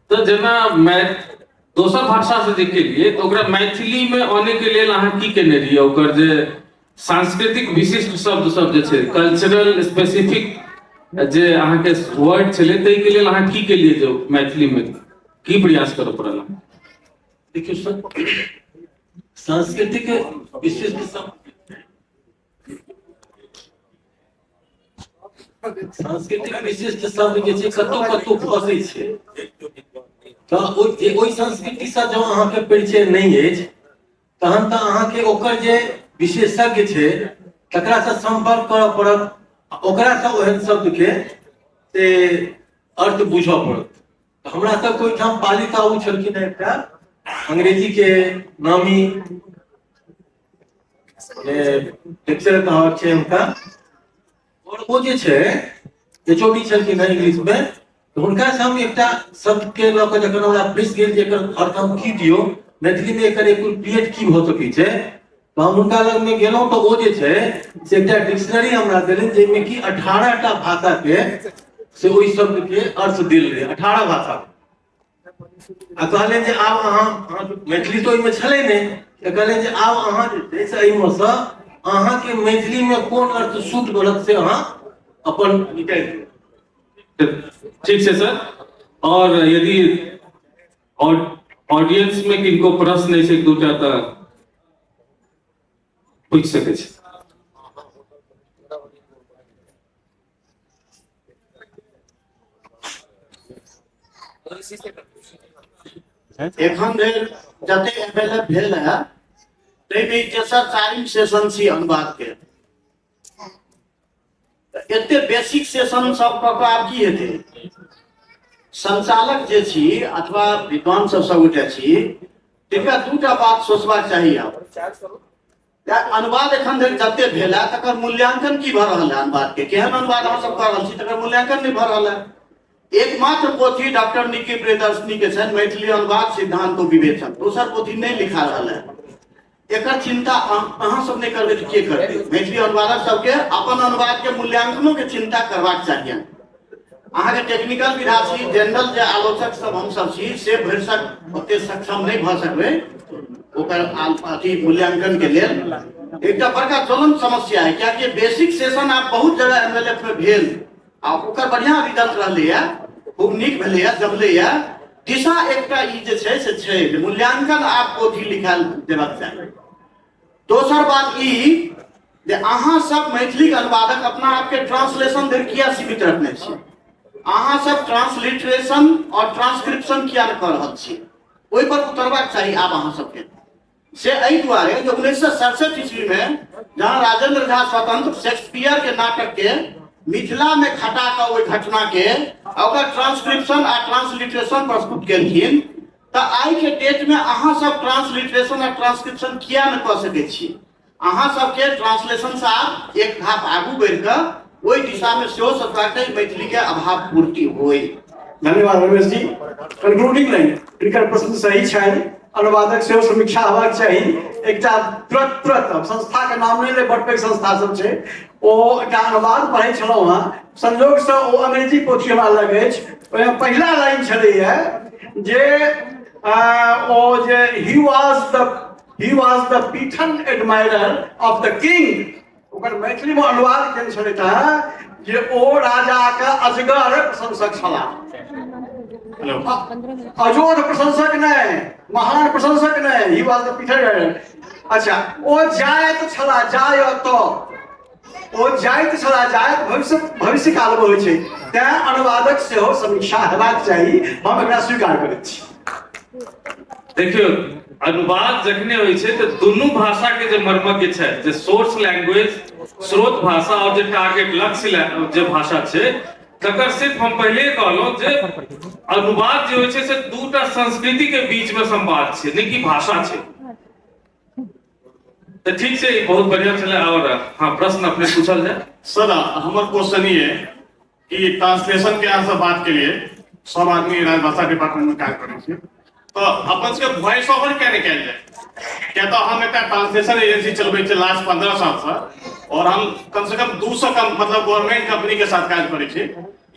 तो जना मैं दोसर भाषा से जे के लिए तो ओकरा मैथिली में आने के लिए अहाँ की केने रहिए, ओकर जे सांस्कृतिक विशिष्ट शब्द सब जे छै, कल्चरल स्पेसिफिक जे अहाँ के वर्ड छले तै के लिए अहाँ की केलिए जो मैथिली में की प्रयास करऽ पड़ल? देखिए सर, सांस्कृतिक विशिष्ट शब्द, सांस्कृतिक विशिष्ट शब्द जे छै कतौ फंसै छै, तऽ ओइ संस्कृति से जब अहाँ के परिचय नहीं अछि तहन तऽ अहाँ के ओकर जे विशेषज्ञ छै तकरा से संपर्क करऽ पड़त, ओकरा सब ओहन शब्द के से अर्थ बुझऽ पड़त। हमरा सब कोई ठाम पाली साहू छलखिन हैं एकटा अंग्रेजी के नामी लेक्चर कहावत छै हुनका, और वो जे छै एचओडी छलखिन हैं इंग्लिश में, तो हुनका से हम एकटा शब्द के लऽ कऽ जखन हमरा फँसि गेल जे एकर अर्थ हम की दियौ, मैथिली में एकर एप्रोप्रिएट की भऽ सकै छै, तो हम हुनका लग में गेलहुँ तो वो जे छै से एकटा डिक्शनरी हमरा देलनि जाहिमे कि 18टा भाषा के से ओहि शब्द के अर्थ देल रहै, 18 भाषा। आ कहलनि जे आब अहाँ मैथिली तो ओहिमे छलै नहि, तऽ कहलनि जे आब अहाँ जे छै से एहिमे सँ अहाँके मैथिली में कोन अर्थ सूट करत से अहाँ अपन निकालि दियौ। ठीक है सर। और यदि ऑडियंस में किनको प्रश्न है से एक दूटा तो पूछ सके छै। एखन धरि जते एमएलए भेल है ताहिमे तेसर चारिम सेशन छी अनुवाद के। एते बेसिक सेशन सब कऽ कऽ आब की हेतै? संचालक जे छी अथवा विद्वान सब गोटे छी तिनका दूटा बात सोचबाक चाही। आब अनुवाद एखन धरि जते भेल है तकर मूल्यांकन की भऽ रहल है? अनुवाद के केहन अनुवाद अहाँ सब कऽ रहल छी तकर मूल्यांकन नहीं भऽ रहल है। एकमात्र पोथी डॉक्टर निकी प्रियदर्शनी के छनि मैथिली अनुवाद सिद्धांत और विवेचन, दोसर पोथी नहीं लिखा रहल है। एकर चिंता अहाँ सब नहीं करबै तऽ के करतै? मैथिली अनुवादक सबके अपन अनुवाद के मूल्यांकनों के चिंता करबाक चाहिए। अहाँ के टेक्निकल विधा छी, जनरल जे आलोचक सब हम सब छी से भरि सक ओते सक्षम नहीं भऽ सकबै ओकर अथी मूल्यांकन के लेल। एकटा बड़का ज्वलंत समस्या है क्या कि बेसिक सेशन आप बहुत जगह एमएलएफ में भेल आ ओकर बढ़िया रिजल्ट रहलै है, खूब नीक भेलै है, जमलै है। दिशा एकटा ई जे छै से छै मूल्यांकन आप पोथी लिखायल देबाक चाही। दोसर बात ई जे अहाँ सब मैथिली अनुवादक अपना आपके ट्रांसलेशन धरि किया सीमित रखने छी? अहाँ सब ट्रांसलिटरेशन और ट्रांसक्रिप्शन किया न कर रहल छी? ओहि पर उतरबाक चाही आब अहाँ सबके। से एहि दुआरे जे 1967 ईस्वी में जहाँ राजेंद्र झा स्वतंत्र शेक्सपियर के नाटक के मिथिला में खटा कऽ ओहि घटना के ओकर ट्रांसक्रिप्शन आ ट्रांसलिटरेशन प्रस्तुत केलखिन, तऽ आइ के डेट में अहाँ सब ट्रांसलिटरेशन और ट्रांसक्रिप्शन किया न कऽ सकै छी? अहाँ सबके ट्रांसलेशन से आब एक धाप आगू बढ़ि कऽ ओहि दिशा में सेहो सोचबाक चाही मैथिली के अभाव पूर्ति होय। धन्यवाद रमेश जी। कंक्लूडिंग लाइन इनकर प्रश्न सही छनि, अनुवादक सेहो समीक्षा होबाक चाही। एकटा तुरंत संस्था के नाम नहीं ले, बड़ पैघ संस्था सब छै, ओ एकटा अनुवाद पढ़ै छलहुँ हँ, संजोग से ओ अंग्रेजी पोथी हमरा लग अछि, ओहिमे पहिला लाइन छलैया जे ओ जे he was the Python admirer of the king। ओकर मैथिली में अनुवाद केने छलै था जे ओ राजा का अजगर प्रशंसक छलाह। अजोड़ प्रशंसक नहीं, महान प्रशंसक नहीं, ही वाज द पीटर। अच्छा, ओ जायत छला, जायत ओ जायत छला, जायत भविष्य काल में होइ छै, तें अनुवादक सेहो समीक्षा हेबाक चाही। हम एकरा स्वीकार करैत छी। देखियो अनुवाद जखने होइ छै तऽ दुनू भाषा के जे मर्मज्ञ छै, जे सोर्स लैंग्वेज स्रोत भाषा और जे टारगेट लक्ष्य जे भाषा छै, तकर सिर्फ हम पहले कहलहुँ जे अनुवाद जे होइ छै से दूटा संस्कृति के बीच में संवाद छै, नहीं कि भाषा छै। तो ठीक से बहुत बढ़िया चले। और हाँ, प्रश्न अपने पूछल जाए। सर हमार क्वेश्चन ये है कि ट्रांसलेशन के यहाँ से बात के लिए सब आदमी राजभाषा डिपार्टमेंट में कार्य करे छे, तो अपन से वॉइस ओवर क्या निकल जाए? क्या तो हम एक ट्रांसलेशन एजेंसी चलबे छे लास्ट 15 साल से, और हम कम से कम 200 मतलब गवर्नमेंट कंपनी के साथ कार्य करे छे।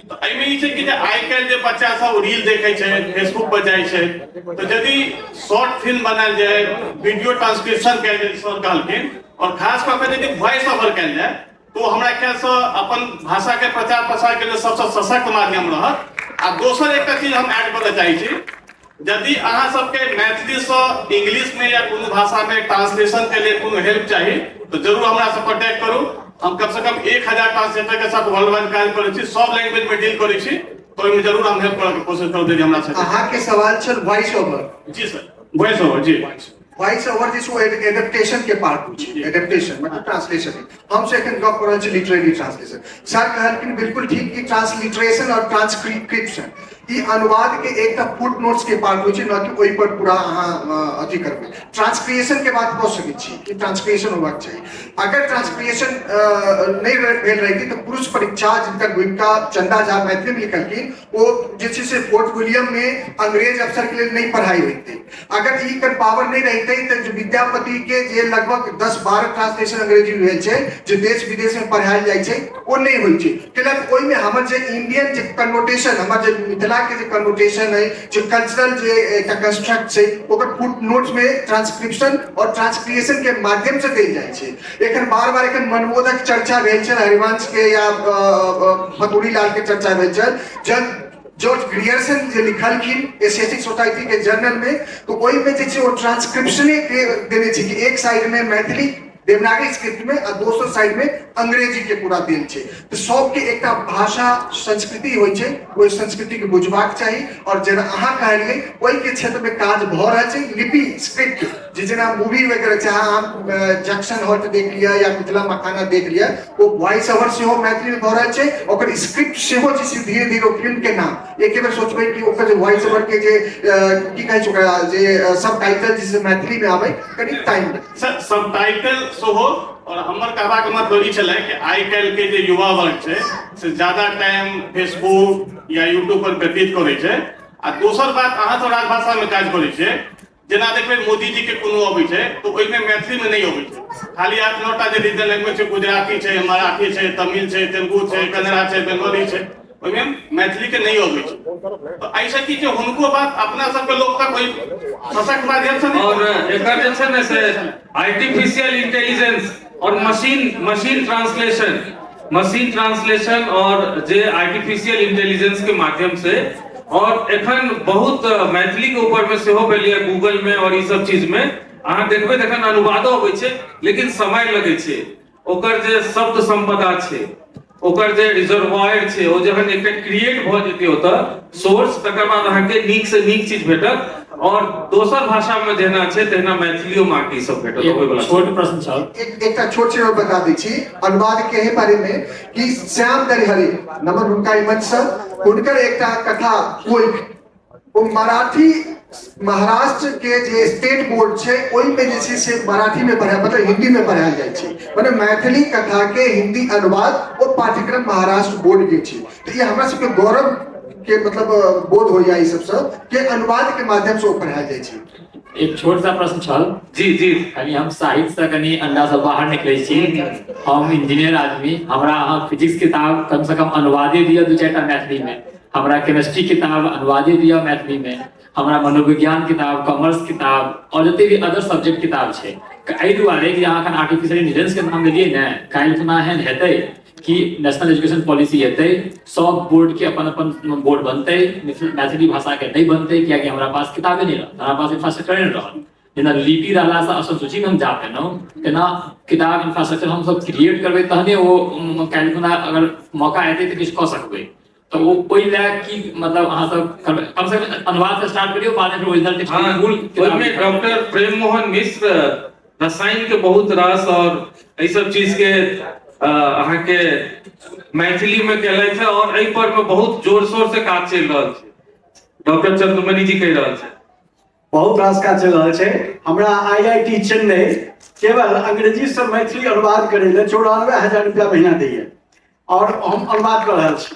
तो एमे ई छे कि आइ काल्हि जे बच्चा सब रील देखे छे, फेसबुक पर जाय छे, तो यदि शॉर्ट फिल्म बनाल जाए, वीडियो ट्रांसक्रिप्शन कैल जाए सर कहलखिन, और खास करके यदि वॉइस ओवर कैल जाए तो हमरा ख्याल से अपन भाषा के प्रचार प्रसार के लिए सबसे सशक्त माध्यम रहत। आ दोसर एक चीज हम ऐड करना चाहे छी, यदि अहाँ सबके मैथिली से इंग्लिश में या कोनो भाषा में ट्रांसलेशन के लिए कोनो हेल्प चाहिए तो जरूर हमरा से कांटेक्ट करू। हम कम से कम 1000 ट्रांसलेटर के साथ वर्ल्ड वाइड कार्य करे छी, सब लैंग्वेज में डील करे छी, तो इनमें जरूर हम हेल्प करे के कोशिश करब। हमरा से अहाँ के सवाल छल वॉइस ओवर। जी सर, वॉइस ओवर जी। वॉइस ओवर जे छै एडेप्टेशन के पार्ट होइ छै, एडेप्टेशन मतलब ट्रांसलेशन। हम से एखन गप करल छी लिटरेरी ट्रांसलेशन। सर कहलखिन बिल्कुल ठीक कि ट्रांसलिटरेशन और ट्रांसक्रिप्शन ई अनुवाद के एकटा फुट नोट्स के पार्ट होइ छै, न कि ओहि पर पूरा अहाँ अथी करबै। ट्रांसक्रिएशन के बात कह सकै छी कि ट्रांसक्रिएशन होबाक चाही। अगर ट्रांसक्रिएशन नहीं भेल रही तो पुरुष परीक्षा जिनकर भूमिका चंदा झा मैथिली में लिखलखिन वो जे छै से फोर्ट विलियम में अंग्रेज अफसर के लिए नहीं पढ़ाई होती। अगर ई कर पावर नहीं रहते तो जो विद्यापति के जे लगभग 10-12 ट्रांसलेशन अंग्रेजी भेल छै जो देश विदेश में पढ़ायल जाइ छै वो नहीं होइ छै। कैलाकि ओहि में हमर जे इंडियन जे कन्नोटेशन हमर जे मिथिला के जे कन्नोटेशन है जो कल्चरल जे एकटा कंस्ट्रक्ट छै ओकर फुट नोट्स में ट्रांसक्रिप्शन और ट्रांसक्रिएशन के माध्यम से देल जाइ छै। एखन बार-बार एखन मनमोदक चर्चा भेल छै हरिवंश के या फतूरी लाल के चर्चा भेल छै। जब जॉर्ज ग्रियर्सन जे लिखलखिन एशियाटिक सोसाइटी के जर्नल में तो ओहि में जे छै वो ट्रांसक्रिप्शने के देने छै कि एक साइड में मैथिली देवनागरी स्क्रिप्ट में और दोसर साइड में अंग्रेजी के पूरा देल छै। तो सबके एकटा भाषा संस्कृति होइ छै, ओहि संस्कृति के बुझबाक चाही। और जेना अहाँ कहलिए ओहि के क्षेत्र में काज भ रहल छै। लिपि स्क्रिप्ट जे जेना मूवी वगैरह छै, अहाँ जैक्सन हॉट देख लिया या मिथिला मखाना देख लिया, वो वॉइस ओवर सेहो मैथिली में भ रहल छै, ओकर स्क्रिप्ट सेहो जे छै धीरे धीरे फिल्म के नाम एके बेर सोचबै कि ओकर जे वॉइस ओवर के जे की कहै छै ओकरा जे सब टाइटल जे मैथिली में आबै कनी टाइम सर सब टाइटल सेहो। और हमर कहबाक मतलब ई छलै कि आइ काल्हि के जे युवा वर्ग छै से ज्यादा टाइम फेसबुक या यूट्यूब पर व्यतीत करै छै। आ दोसर बात अहाँ सब राजभाषा में काज करै छियै, जेना देखबै मोदी जी के कोनो अबै छै तो ओहि में मैथिली में नहीं अबै छै, खाली 8-9टा जे रीजनल लैंग्वेज छै, गुजराती छै, मराठी छै, तमिल छै, तेलुगु छै, कन्नड़ा छै, बंगाली छै, ओहिमे मैथिली के नहीं अबै छै। तो ऐसा की छै हुनको बात अपना सब के लोग तक ओहि भाषा के माध्यम से नहीं। और एकर जे छै ने से आर्टिफिशियल इंटेलिजेंस और मशीन ट्रांसलेशन और जे आर्टिफिशियल इंटेलिजेंस के माध्यम से और एखन बहुत मैथिली के ऊपर में सेहो भेलिए गूगल में और ई सब चीज में अहाँ देखबै तखन अनुवादो होबै छै, लेकिन समय लगै छै। ओकर जे शब्द संपदा छै, ओकर जे रिजर्वायर छै, ओ जखन एकटा क्रिएट भ जेतै ओतऽ सोर्स, तकर बाद अहाँके नीक से नीक चीज भेटत। और दोसर भाषा में जेना छै तहिना मैथिलियो में ई सब भेटत। होय वाला छोट प्रश्न छल। एकटा छोट सी बता दै छी अनुवाद के ही बारे में कि श्याम दरिहरी नमन हुनका मंच से हुनकर एकटा कथा वो मराठी महाराष्ट्र के जे स्टेट बोर्ड छै ओहि में जे छै से मराठी में पढ़ा मतलब हिंदी में पढ़ायल जाइ छै, मतलब मैथिली कथा के हिंदी अनुवाद और पाठ्यक्रम महाराष्ट्र बोर्ड के छै। तो ये हमरा सबके गौरव के मतलब बोध हो जाए सब के अनुवाद के माध्यम से पढ़ायल जाइ छै। एक छोट सा प्रश्न छल। जी जी खाली हम साहित्य से कनी अंडा से बाहर निकले छी। हम इंजीनियर आदमी, हमरा अहाँ फिजिक्स किताब कम से कम अनुवादे दिया 2-4टा मैथिली में, हमरा केमिस्ट्री किताब अनुवादे दिया मैथिली में, हमरा मनोविज्ञान किताब, कॉमर्स किताब और जते भी अदर सब्जेक्ट किताब छै। एहि दुआरे कि अहाँ अखन आर्टिफिशियल इंटेलिजेंस के नाम लेलिए ने, काल्हि खुना एहन हेतै कि नेशनल एजुकेशन पॉलिसी हेतै, सब बोर्ड के अपन अपन बोर्ड बनतै, मैथिली भाषा के नहीं बनतै, कियाकि हमरा पास किताबे नहीं रहत, हमरा पास इंफ्रास्ट्रक्चर नहीं रहत। जेना लिपि रहला से असल सूची में हम जा पेनौ, तेना किताब इंफ्रास्ट्रक्चर हम सब क्रिएट करबै तहने वो काल्हि खुना अगर मौका हेतै तऽ किछु कऽ सकबै। तो वो कोई ले कि मतलब अहाँ सब कम से कम अनुवाद से स्टार्ट करियो, बाद में ओरिजिनल टेक्स्ट मूल किताब में डॉक्टर प्रेम मोहन मिश्र रसायन के बहुत रास और ऐ सब चीज के अहाँ के मैथिली में केलथि है और एहि पर में बहुत जोर शोर से काज चल रहल छै। डॉक्टर चंद्रमणि जी कहि रहल छै बहुत रास काज चल रहल छै। हमरा IIT चेन्नई केवल अंग्रेजी से मैथिली अनुवाद करे ले 94,000 रुपया महीना दैए और हम अनुवाद कर रहल छी।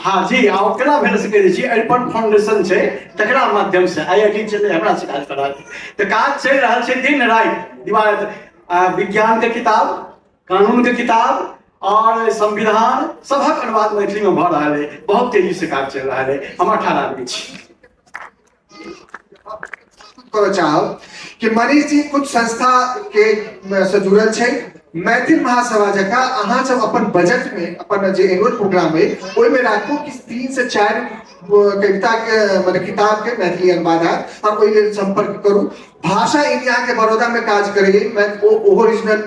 हाँ जी, आ केना भेल सकै छी एल्पन फाउंडेशन छै तकरा माध्यम से IIT चेन्नई हमरा से काज कर रहल छै। तऽ काज चल रहल छै दिन रात दिमाग विज्ञान के किताब, कानून के किताब और संविधान सबक अनुवाद मैथिली में भ रहल है। बहुत तेजी से काज चल रहा है। हम 18 आदमी छी। चाहब कि मनीष जी कुछ संस्था के से जुड़ल छै मैथिल महासभा जका अहाँ सब अपन बजट में अपन जे एनुअल प्रोग्राम है ओहि में राखू कि 3 से 4 कविता के मतलब किताब के मैथिली अनुवाद है और ओहि लेल संपर्क करू। भाषा इंडिया के बड़ौदा में काज करिए, मैं ओरिजिनल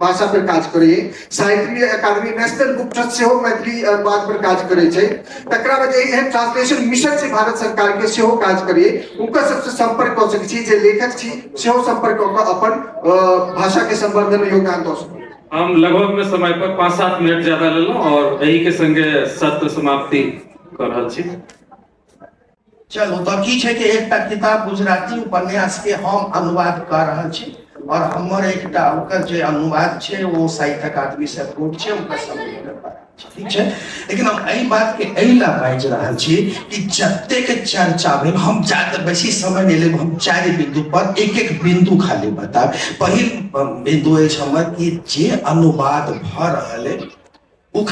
भाषा पर काज करिए। साहित्य अकादमी नेशनल बुक ट्रस्ट से हो मैथिली अनुवाद पर काज करे छे। तकरा बाद एहन ट्रांसलेशन मिशन से भारत सरकार के से हो काज करिए। उनका सबसे संपर्क कर सकै छी जे लेखक छी से हो संपर्क कर अपन भाषा के संवर्धन में योगदान दो सकै। हम लगभग में समय पर 5-7 मिनट ज्यादा ले लो और यही के संगे सत्र समाप्ति कर रहल छी। चलो तो की छै कि एकटा किताब गुजराती उपन्यास के हम अनुवाद कर रहल छी और हमर एकटा ओकर जे अनुवाद छै वो साहित्य अकादमी से अप्रूव छै, ओकर सम्मेलन पर ठीक छै। लेकिन हम एहि बात के एहिला बाजि रहल छी कि जतेक चर्चा भेल हम ज्यादा बेसी समय नहीं लेब, हम 4 बिंदु पर एक बिंदु खाली बताब। पहिल बिंदु अछि हमर कि जे अनुवाद भ रहल है वो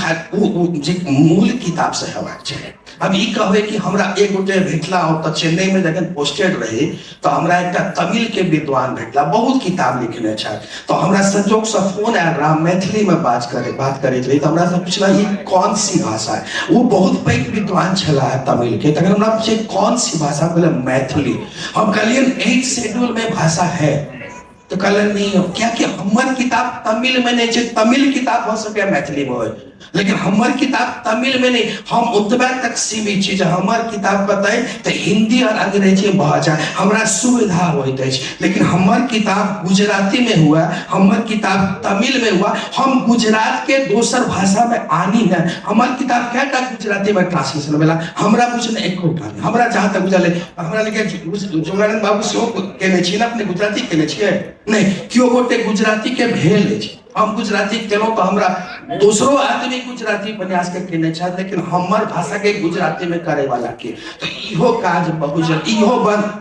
जे मूल किताब से हेबाक चाही। अब ई कहबे कि हमरा एक गोटे भेटला हो चेन्नई में जखन पोस्टेड रही तो हमरा एकटा तमिल के विद्वान भेटला, बहुत किताब लिखने छथि। तो हमरा संजोग से फोन आयल रहा, मैथिली में बात करैत रही तो हमरा से पूछला ये कौन सी भाषा है। वो बहुत पैघ विद्वान छला है तमिल के, तखन हमरा पूछे कौन सी भाषा, बोले मैथिली। हम कहलिए 8 शेड्यूल में भाषा है तो कहले नहीं हो, क्या कि हमर किताब तमिल में नहीं है। तमिल किताब हो सके मैथिली में हो, लेकिन हमर किताब तमिल में नहीं। हम उतबा तक सीमित छी, हमर किताब बताए तो हिंदी और अंग्रेजी में भऽ जाए हमरा सुविधा होइत अछि। लेकिन हमर किताब गुजराती में हुआ, हमर किताब तमिल में हुआ, हम गुजरात के दोसर भाषा में आनी न। हमर किताब कैटा गुजराती में ट्रांसलेशन भेला, हमरा बुझने एकोटा नहीं। हमरा जहाँ तक बुझल है, हमरा लगे जोगानंद बाबू सेहो केने छी ना, अपने गुजराती केने छियै नहीं, क्यों गोटे गुजराती के भेल अछि। हम गुजराती केलहुँ तो हमरा दूसरो आदमी गुजराती उपन्यास के केने छथि, लेकिन हमर भाषा के गुजराती में करे वाला के तो इहो काज बहुत जल्दी इहो बंद।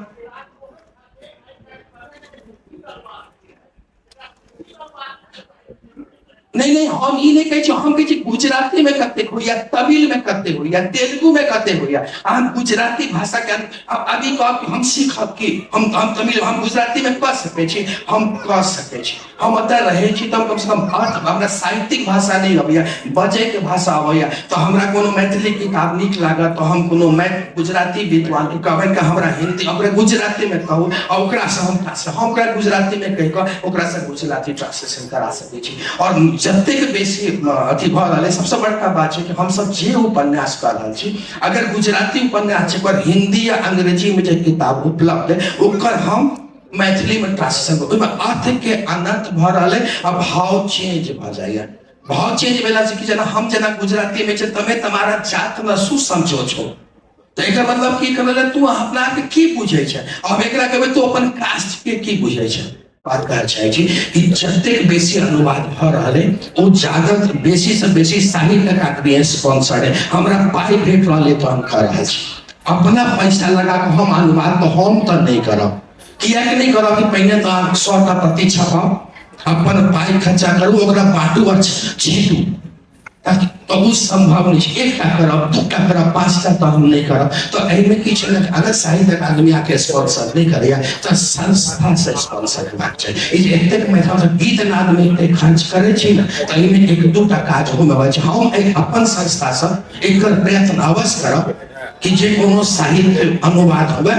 नहीं हम ई नहीं कहै छी, हम कहै छी गुजराती में कते हो या तमिल में कते हो या तेलुगु में कते हो या हम गुजराती भाषा के अभी कहब हम सीखब कि हम तमिल हम गुजराती में कह सकै छी, हम कह सकै छी। हम अतः रहे छी तो कम से कम अर्थ हमरा साहित्यिक भाषा नहीं अबैया, बजे के भाषा अबैया तो हमरा कोनो मैथिली किताब नीक लागत तो हम कोनो गुजराती विद्वान के कहबै कि हमरा हिंदी ओकरा गुजराती में कहू और ओकरा से हम ओकरा गुजराती में कहि कऽ ओकरा से गुजराती ट्रांसलेशन करा सकै छी। और जतेक बेसी अथी भऽ रहल है, सबसे बड़का बात है कि हम सब जे उपन्यास कर रहल छी, अगर गुजराती उपन्यास छै पर हिंदी या अंग्रेजी में जे किताब उपलब्ध है ओकर हम मैथिली में ट्रांसलेशन ओहिमे अर्थ के अनंत भऽ रहल है। अब भाव चेंज भऽ जाइए, भाव चेंज भेला से कि जेना हम जेना गुजराती में छै तमे तुम्हारा जात में सु समझो छो तो एक मतलब की करले तू अपना के की बुझै छै, अब एकरा कहबै तू अपन कास्ट के की बुझै छै। बात कहना चाहिए जी कि जतेक बेसी अनुवाद भ रहल है ओ जागत बेसी से बेसी साहित्य अकादमी स्पॉन्सर्ड है। हमरा पाई भेट रहल है तो हम कर रहल छी, अपना पैसा लगा के हम अनुवाद तो हम तो नहीं करब। किया कि नहीं करब कि पहिने तो 100टा प्रति छपाओ, अपन पाई खर्चा करू, ओकरा बांटू और छीटू, ताकि तो वो संभव नहीं है। 1टा करब, 2टा करब, 5टा तो हम नहीं करब। तो एहिमे की छै अगर साहित्य अकादमी आके स्पॉन्सर नहीं करैया तो संस्था से स्पॉन्सर हेबाक चाही। ई एतेक मतलब गीत नाद में एतेक खर्च करे छी ना तो एहिमे 1-2टा काज होमे होइ छै। हम अपन संस्था से एकर प्रयत्न अवश्य करब कि जे कोनो साहित्य अनुवाद हुए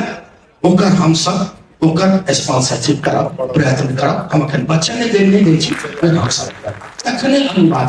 ओकर हम सब ओकर स्पॉन्सरशिप करब, प्रयत्न करब। हम अखन बच्चा नहीं दे छी, हम सब तखने अनुवाद